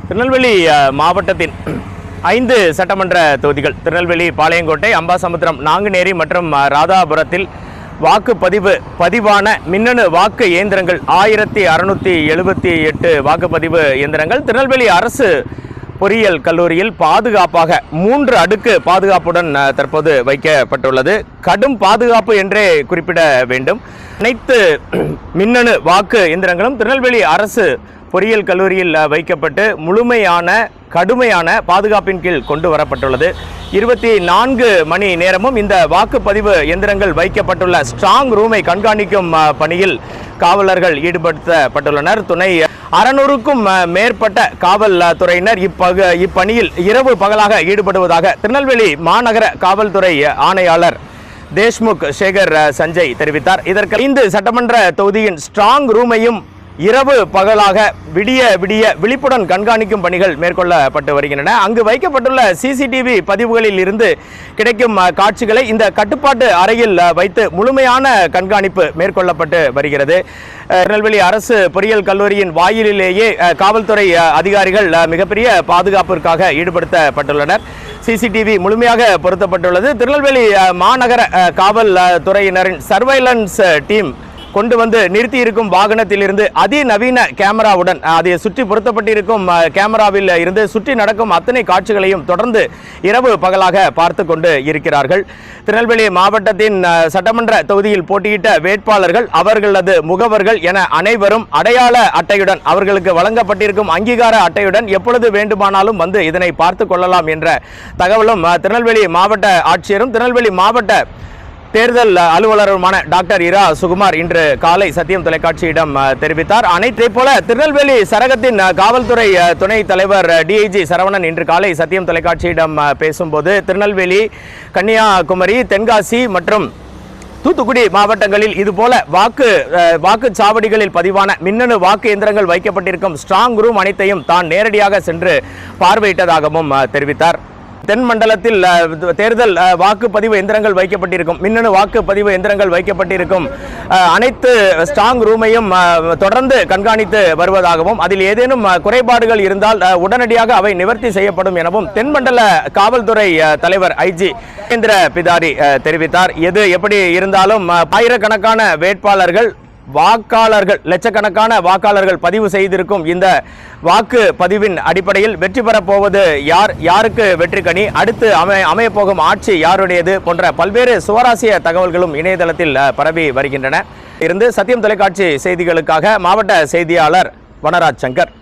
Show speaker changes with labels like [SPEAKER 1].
[SPEAKER 1] திருநெல்வேலி மாவட்டத்தின் 5 சட்டமன்ற தொகுதிகள் திருநெல்வேலி, பாளையங்கோட்டை, அம்பாசமுத்திரம், நாங்குநேரி மற்றும் ராதாபுரத்தில் பதிவான மின்னணு வாக்கு இயந்திரங்கள் 1678 வாக்குப்பதிவு இயந்திரங்கள் திருநெல்வேலி அரசு பொறியியல் கல்லூரியில் பாதுகாப்பாக 3 அடுக்கு பாதுகாப்புடன் தற்போது வைக்கப்பட்டுள்ளது. கடும் பாதுகாப்பு என்றே குறிப்பிட வேண்டும். அனைத்து மின்னணு வாக்கு இயந்திரங்களும் திருநெல்வேலி அரசு பொறியியல் கல்லூரியில் வைக்கப்பட்டு கடுமையான பாதுகாப்பின் கீழ் கொண்டு வரப்பட்டுள்ளது. 24 மணி நேரமும் இந்த வாக்குப்பதிவு எந்திரங்கள் வைக்கப்பட்டுள்ள ஸ்ட்ராங் ரூமை கண்காணிக்கும் பணியில் காவலர்கள் ஈடுபடுத்தப்பட்டுள்ளனர். துணை 600க்கும் மேற்பட்ட காவல்துறையினர் இப்பணியில் இரவு பகலாக ஈடுபடுவதாக திருநெல்வேலி மாநகர காவல்துறை ஆணையாளர் தேஷ்முக் சேகர் சஞ்சய் தெரிவித்தார். இதற்கு 5 சட்டமன்ற தொகுதியின் ஸ்ட்ராங் ரூமையும் இரவு பகலாக விடிய விழிப்புடன் கண்காணிக்கும் பணிகள் மேற்கொள்ளப்பட்டு வருகின்றன. அங்கு வைக்கப்பட்டுள்ள சிசிடிவி பதிவுகளில் இருந்து கிடைக்கும் காட்சிகளை இந்த கட்டுப்பாட்டு அறையில் வைத்து முழுமையான கண்காணிப்பு மேற்கொள்ளப்பட்டு வருகிறது. திருநெல்வேலி அரசு பொறியியல் கல்லூரியின் வாயிலிலேயே காவல்துறை அதிகாரிகள் மிகப்பெரிய பாதுகாப்பிற்காக ஈடுபடுத்தப்பட்டுள்ளனர். சிசிடிவி முழுமையாக பொருத்தப்பட்டுள்ளது. திருநெல்வேலி மாநகர காவல்துறையினரின் சர்வைலன்ஸ் டீம் கொண்டு வந்து நிறுத்தி இருக்கும் வாகனத்தில் இருந்து அதிநவீன கேமராவுடன் அதை சுற்றி பொருத்தப்பட்டிருக்கும் கேமராவில் இருந்து சுற்றி நடக்கும் அத்தனை காட்சிகளையும் தொடர்ந்து இரவு பகலாக பார்த்து கொண்டு இருக்கிறார்கள். திருநெல்வேலி மாவட்டத்தின் சட்டமன்ற தொகுதியில் போட்டியிட்ட வேட்பாளர்கள், அவர்களது முகவர்கள் என அனைவரும் அடையாள அட்டையுடன், அவர்களுக்கு வழங்கப்பட்டிருக்கும் அங்கீகார அட்டையுடன் எப்பொழுது வேண்டுமானாலும் வந்து இதனை பார்த்து கொள்ளலாம் என்ற தகவலும் திருநெல்வேலி மாவட்ட ஆட்சியரும் திருநெல்வேலி மாவட்ட தேர்தல் அலுவலருமான டாக்டர் இரா சுகுமார் இன்று காலை சத்தியம் தொலைக்காட்சியிடம் தெரிவித்தார். அனைத்தை போல திருநெல்வேலி சரகத்தின் காவல்துறை துணை தலைவர் டிஐஜி சரவணன் இன்று காலை சத்தியம் தொலைக்காட்சியிடம் பேசும்போது, திருநெல்வேலி, கன்னியாகுமரி, தென்காசி மற்றும் தூத்துக்குடி மாவட்டங்களில் இதுபோல வாக்குச்சாவடிகளில் பதிவான மின்னணு வாக்கு இயந்திரங்கள் வைக்கப்பட்டிருக்கும் ஸ்ட்ராங் ரூம் அனைத்தையும் தான் நேரடியாக சென்று பார்வையிட்டதாகவும் தெரிவித்தார். தென் மண்டலத்தில் தேர்தல் வாக்குப்பதிவு எந்திரங்கள் வைக்கப்பட்டிருக்கும், மின்னணு வாக்குப்பதிவு எந்திரங்கள் வைக்கப்பட்டிருக்கும் அனைத்து ஸ்ட்ராங் ரூமையும் தொடர்ந்து கண்காணித்து வருவதாகவும், அதில் ஏதேனும் குறைபாடுகள் இருந்தால் உடனடியாக அவை நிவர்த்தி செய்யப்படும் எனவும் தென் மண்டல காவல்துறை தலைவர் ஐஜி மகேந்திர பிதாரி தெரிவித்தார். எது எப்படி இருந்தாலும் ஆயிரக்கணக்கான வேட்பாளர்கள், லட்சக்கணக்கான வாக்காளர்கள் பதிவு செய்திருக்கும் இந்த வாக்கு பதிவின் அடிப்படையில் வெற்றி பெறப்போவது யாருக்கு வெற்றி கனி, அடுத்து அமையப்போகும் ஆட்சி யாருடையது போன்ற பல்வேறு சுவாரஸ்ய தகவல்களும் இணையதளத்தில் பரவி வருகின்றன. இருந்து சத்தியம் தொலைக்காட்சி செய்திகளுக்காக மாவட்ட செய்தியாளர் வனராஜ் சங்கர்.